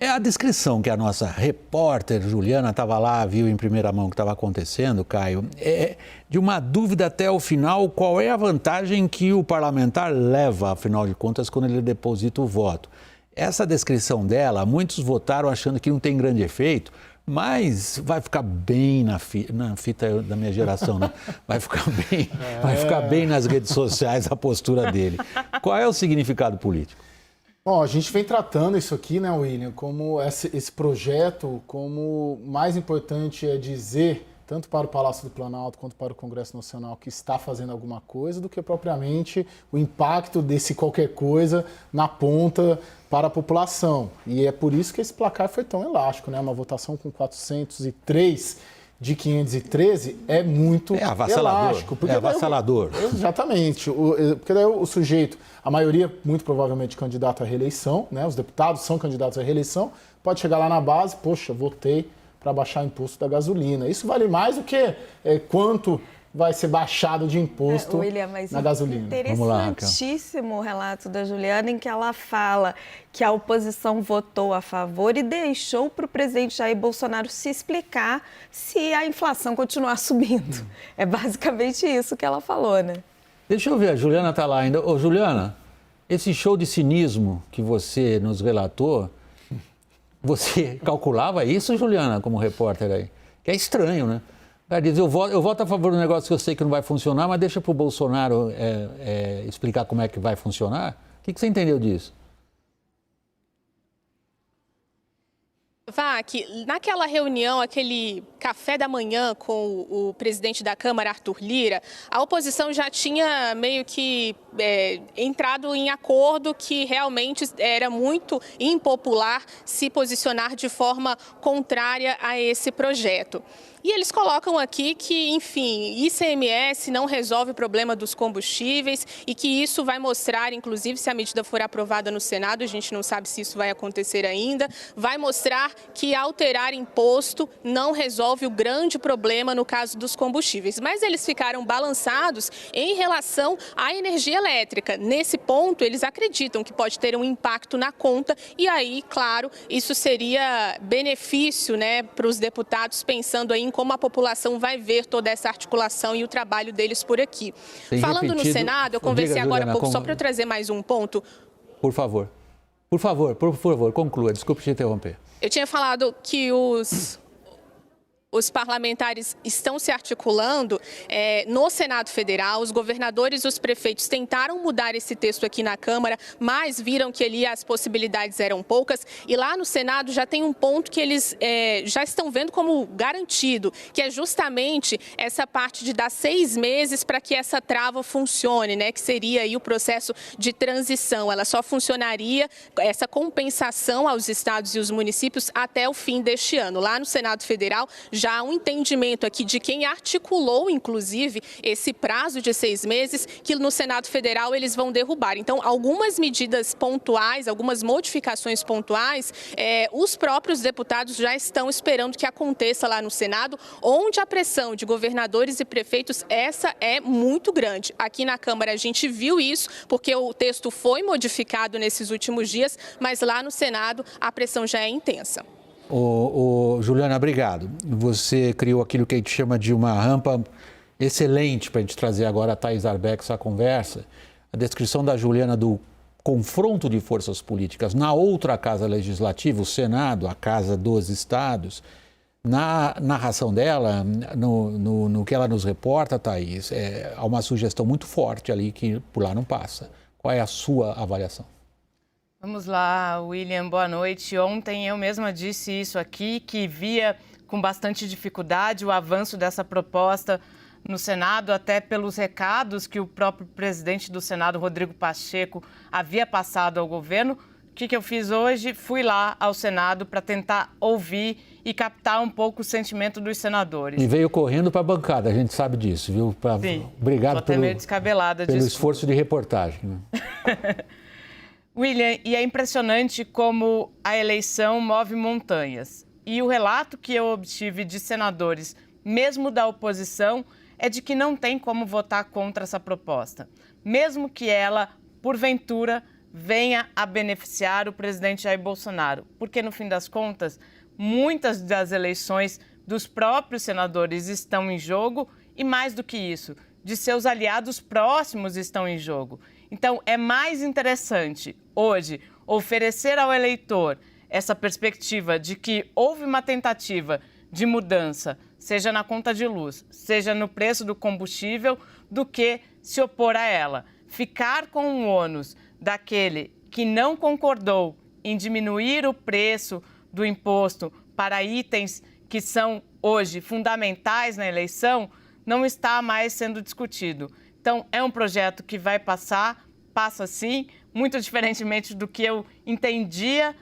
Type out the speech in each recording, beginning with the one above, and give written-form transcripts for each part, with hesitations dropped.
É a descrição que a nossa repórter Juliana estava lá, viu em primeira mão o que estava acontecendo, Caio. É de uma dúvida até o final, qual é a vantagem que o parlamentar leva, afinal de contas, quando ele deposita o voto. Essa descrição dela, muitos votaram achando que não tem grande efeito, mas vai ficar bem na fita da minha geração, né? Vai ficar bem nas redes sociais a postura dele. Qual é o significado político? Bom, a gente vem tratando isso aqui, né, William, como esse projeto, como mais importante é dizer, tanto para o Palácio do Planalto quanto para o Congresso Nacional, que está fazendo alguma coisa, do que propriamente o impacto desse qualquer coisa na ponta para a população. E é por isso que esse placar foi tão elástico, né? Uma votação com 403 de 513 é muito elástico. É avassalador. Exatamente. Porque daí o sujeito, a maioria muito provavelmente candidato à reeleição, né? Os deputados são candidatos à reeleição, pode chegar lá na base, poxa, votei para baixar o imposto da gasolina. Isso vale mais do que quanto vai ser baixado de imposto William, na gasolina. Interessantíssimo o relato da Juliana, em que ela fala que a oposição votou a favor e deixou para o presidente Jair Bolsonaro se explicar se a inflação continuar subindo. É basicamente isso que ela falou, né? Deixa eu ver, a Juliana está lá ainda. Ô, Juliana, esse show de cinismo que você nos relatou, você calculava isso, Juliana, como repórter aí? Que é estranho, né? Ela diz, eu voto a favor do negócio que eu sei que não vai funcionar, mas deixa para o Bolsonaro explicar como é que vai funcionar. O que você entendeu disso? Que naquela reunião, aquele café da manhã com o presidente da Câmara, Arthur Lira, a oposição já tinha meio que entrado em acordo que realmente era muito impopular se posicionar de forma contrária a esse projeto. E eles colocam aqui que, enfim, ICMS não resolve o problema dos combustíveis e que isso vai mostrar, inclusive, se a medida for aprovada no Senado, a gente não sabe se isso vai acontecer ainda, vai mostrar que alterar imposto não resolve o grande problema no caso dos combustíveis. Mas eles ficaram balançados em relação à energia elétrica. Nesse ponto, eles acreditam que pode ter um impacto na conta e aí, claro, isso seria benefício, né, para os deputados, pensando aí em como a população vai ver toda essa articulação e o trabalho deles por aqui. Falando no Senado, eu conversei agora há pouco, só para eu trazer mais um ponto. Por favor, conclua, desculpe te interromper. Eu tinha falado que os parlamentares estão se articulando no Senado Federal. Os governadores e os prefeitos tentaram mudar esse texto aqui na Câmara, mas viram que ali as possibilidades eram poucas. E lá no Senado já tem um ponto que eles já estão vendo como garantido, que é justamente essa parte de dar 6 meses para que essa trava funcione, né? Que seria aí o processo de transição. Ela só funcionaria, essa compensação aos estados e os municípios, até o fim deste ano. Lá no Senado Federal, já há um entendimento aqui de quem articulou, inclusive, esse prazo de 6 meses, que no Senado Federal eles vão derrubar. Então, algumas medidas pontuais, algumas modificações pontuais, os próprios deputados já estão esperando que aconteça lá no Senado, onde a pressão de governadores e prefeitos, essa é muito grande. Aqui na Câmara a gente viu isso, porque o texto foi modificado nesses últimos dias, mas lá no Senado a pressão já é intensa. Juliana, obrigado. Você criou aquilo que a gente chama de uma rampa excelente para a gente trazer agora a Thaís Arbeck essa conversa. A descrição da Juliana do confronto de forças políticas na outra casa legislativa, o Senado, a casa dos estados. Na narração dela, no que ela nos reporta, Thaís, há uma sugestão muito forte ali que por lá não passa. Qual é a sua avaliação? Vamos lá, William, boa noite. Ontem eu mesma disse isso aqui, que via com bastante dificuldade o avanço dessa proposta no Senado, até pelos recados que o próprio presidente do Senado, Rodrigo Pacheco, havia passado ao governo. O que eu fiz hoje? Fui lá ao Senado para tentar ouvir e captar um pouco o sentimento dos senadores. E veio correndo para a bancada, a gente sabe disso, viu? Sim, obrigado pelo esforço de reportagem. Né? William, e é impressionante como a eleição move montanhas. E o relato que eu obtive de senadores, mesmo da oposição, é de que não tem como votar contra essa proposta. Mesmo que ela, porventura, venha a beneficiar o presidente Jair Bolsonaro. Porque, no fim das contas, muitas das eleições dos próprios senadores estão em jogo e, mais do que isso, de seus aliados próximos estão em jogo. Então, é mais interessante hoje oferecer ao eleitor essa perspectiva de que houve uma tentativa de mudança, seja na conta de luz, seja no preço do combustível, do que se opor a ela. Ficar com o ônus daquele que não concordou em diminuir o preço do imposto para itens que são hoje fundamentais na eleição, não está mais sendo discutido. Então, é um projeto que vai passar, passa sim, muito diferentemente do que eu entendia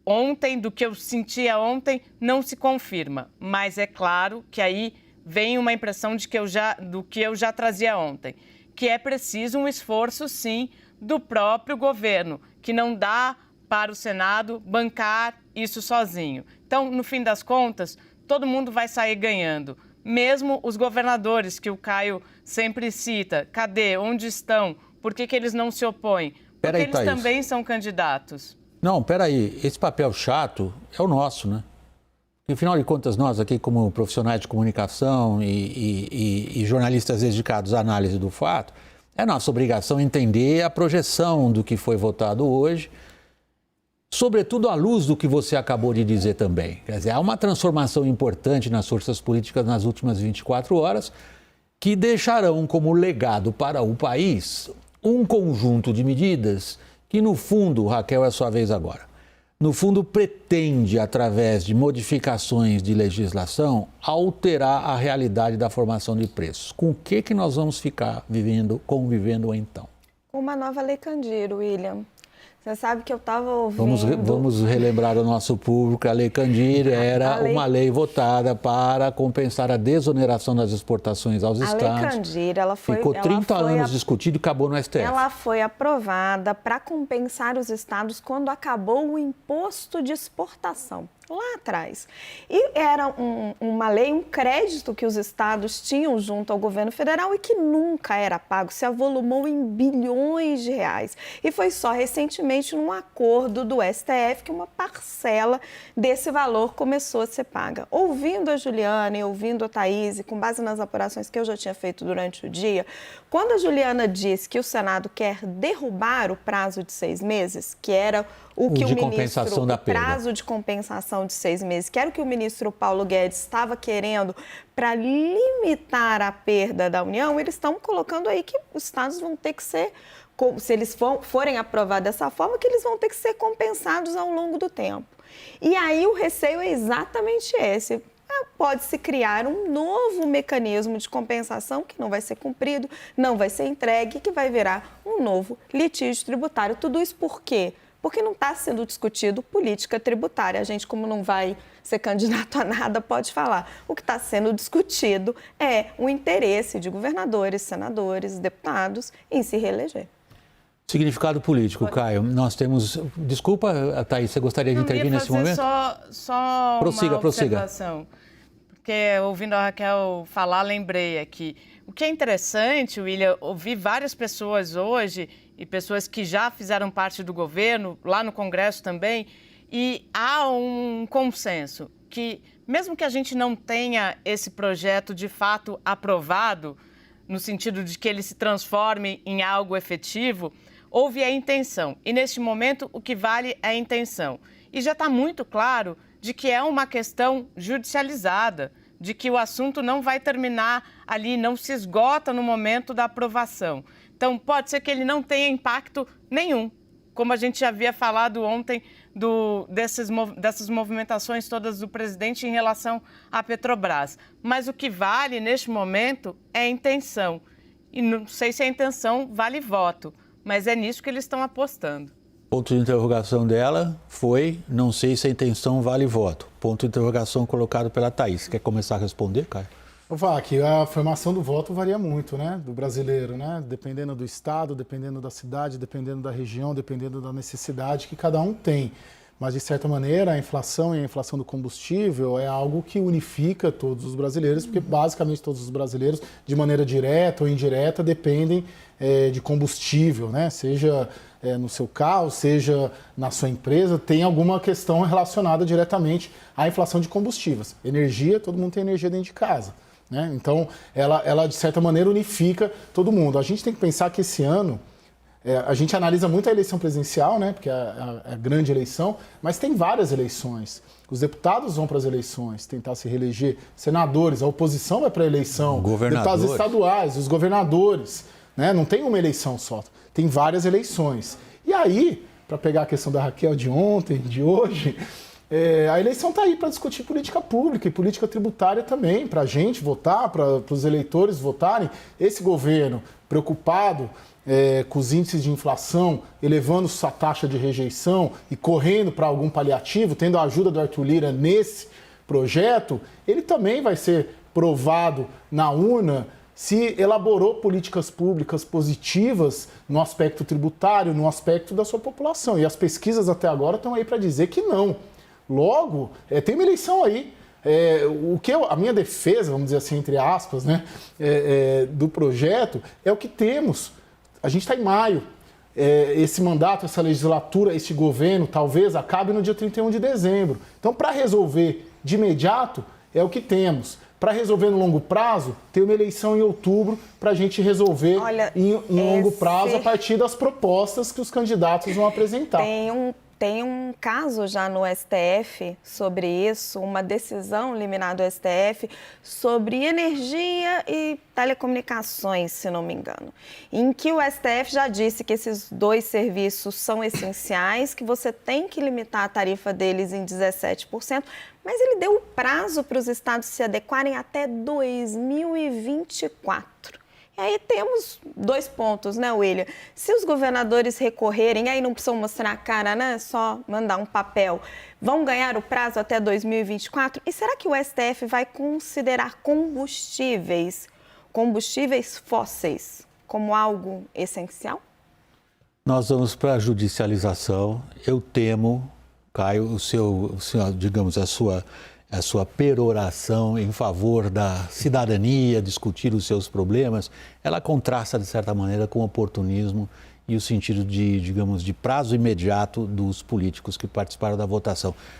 ontem, do que eu sentia ontem, não se confirma. Mas é claro que aí vem uma impressão do que eu já trazia ontem, que é preciso um esforço, sim, do próprio governo, que não dá para o Senado bancar isso sozinho. Então, no fim das contas, todo mundo vai sair ganhando. Mesmo os governadores, que o Caio sempre cita. Cadê? Onde estão? Por que eles não se opõem? Porque eles também são candidatos. Não, peraí. Esse papel chato é o nosso, né? Afinal de contas, nós aqui, como profissionais de comunicação e jornalistas dedicados à análise do fato, é nossa obrigação entender a projeção do que foi votado hoje, sobretudo à luz do que você acabou de dizer também. Quer dizer, há uma transformação importante nas forças políticas nas últimas 24 horas que deixarão como legado para o país um conjunto de medidas que, no fundo, Raquel, é a sua vez agora, no fundo pretende, através de modificações de legislação, alterar a realidade da formação de preços. Com o que nós vamos ficar convivendo então? Uma nova Lei Candir, William. Você sabe que eu estava ouvindo... Vamos relembrar ao nosso público, a Lei Candir era uma lei votada para compensar a desoneração das exportações aos estados. A Lei Candir, ficou 30 anos discutida e acabou no STF. Ela foi aprovada para compensar os estados quando acabou o imposto de exportação, lá atrás. E era uma lei, um crédito que os estados tinham junto ao governo federal e que nunca era pago, se avolumou em bilhões de reais. E foi só recentemente num acordo do STF que uma parcela desse valor começou a ser paga. Ouvindo a Juliana e ouvindo a Thaís, com base nas apurações que eu já tinha feito durante o dia, quando a Juliana disse que o Senado quer derrubar o prazo de 6 meses, que era o que o ministro, o prazo de compensação de 6 meses, que era o que o ministro Paulo Guedes estava querendo para limitar a perda da União, eles estão colocando aí que os estados vão ter que ser, se eles forem aprovados dessa forma, que eles vão ter que ser compensados ao longo do tempo. E aí o receio é exatamente esse. Pode-se criar um novo mecanismo de compensação que não vai ser cumprido, não vai ser entregue, que vai virar um novo litígio tributário. Tudo isso por quê? Porque não está sendo discutido política tributária. A gente, como não vai ser candidato a nada, pode falar. O que está sendo discutido é o interesse de governadores, senadores, deputados em se reeleger. Significado político, Caio. Nós temos... Desculpa, Thaís, você gostaria de intervir nesse momento? Só prossiga, uma observação. Porque, ouvindo a Raquel falar, lembrei aqui. O que é interessante, William, ouvir várias pessoas hoje, e pessoas que já fizeram parte do governo, lá no Congresso também, e há um consenso que, mesmo que a gente não tenha esse projeto de fato aprovado, no sentido de que ele se transforme em algo efetivo, houve a intenção. E, neste momento, o que vale é a intenção. E já está muito claro de que é uma questão judicializada, de que o assunto não vai terminar ali, não se esgota no momento da aprovação. Então, pode ser que ele não tenha impacto nenhum, como a gente já havia falado ontem dessas movimentações todas do presidente em relação à Petrobras. Mas o que vale, neste momento, é a intenção. E não sei se a intenção vale voto, mas é nisso que eles estão apostando. Ponto de interrogação dela foi, não sei se a intenção vale voto. Ponto de interrogação colocado pela Thaís. Quer começar a responder, Caio? Vou falar que a formação do voto varia muito, né, do brasileiro, né, dependendo do estado, dependendo da cidade, dependendo da região, dependendo da necessidade que cada um tem. Mas, de certa maneira, a inflação e a inflação do combustível é algo que unifica todos os brasileiros, porque basicamente todos os brasileiros, de maneira direta ou indireta, dependem de combustível, né, seja no seu carro, seja na sua empresa, tem alguma questão relacionada diretamente à inflação de combustíveis. Energia, todo mundo tem energia dentro de casa, né? Então, ela, de certa maneira, unifica todo mundo. A gente tem que pensar que esse ano, a gente analisa muito a eleição presidencial, né? Porque é a grande eleição, mas tem várias eleições. Os deputados vão para as eleições, tentar se reeleger, senadores, a oposição vai para a eleição, deputados estaduais, os governadores, né? Não tem uma eleição só, tem várias eleições. E aí, para pegar a questão da Raquel de ontem, de hoje, a eleição está aí para discutir política pública e política tributária também, para a gente votar, para os eleitores votarem. Esse governo preocupado com os índices de inflação, elevando sua taxa de rejeição e correndo para algum paliativo, tendo a ajuda do Arthur Lira nesse projeto, ele também vai ser provado na urna se elaborou políticas públicas positivas no aspecto tributário, no aspecto da sua população. E as pesquisas até agora estão aí para dizer que não. Logo, tem uma eleição aí. A minha defesa, vamos dizer assim, entre aspas, né, do projeto, é o que temos. A gente está em maio. Esse mandato, essa legislatura, esse governo, talvez acabe no dia 31 de dezembro. Então, para resolver de imediato, é o que temos. Para resolver no longo prazo, tem uma eleição em outubro para a gente resolver em longo prazo a partir das propostas que os candidatos vão apresentar. Tem um caso já no STF sobre isso, uma decisão liminar do STF sobre energia e telecomunicações, se não me engano, em que o STF já disse que esses dois serviços são essenciais, que você tem que limitar a tarifa deles em 17%, mas ele deu o prazo para os estados se adequarem até 2024. E aí temos 2 pontos, né, William? Se os governadores recorrerem, aí não precisam mostrar a cara, né? Só mandar um papel. Vão ganhar o prazo até 2024? E será que o STF vai considerar combustíveis fósseis como algo essencial? Nós vamos para a judicialização. Eu temo, Caio, digamos, a sua peroração em favor da cidadania, discutir os seus problemas, ela contrasta, de certa maneira, com o oportunismo e o sentido de prazo imediato dos políticos que participaram da votação.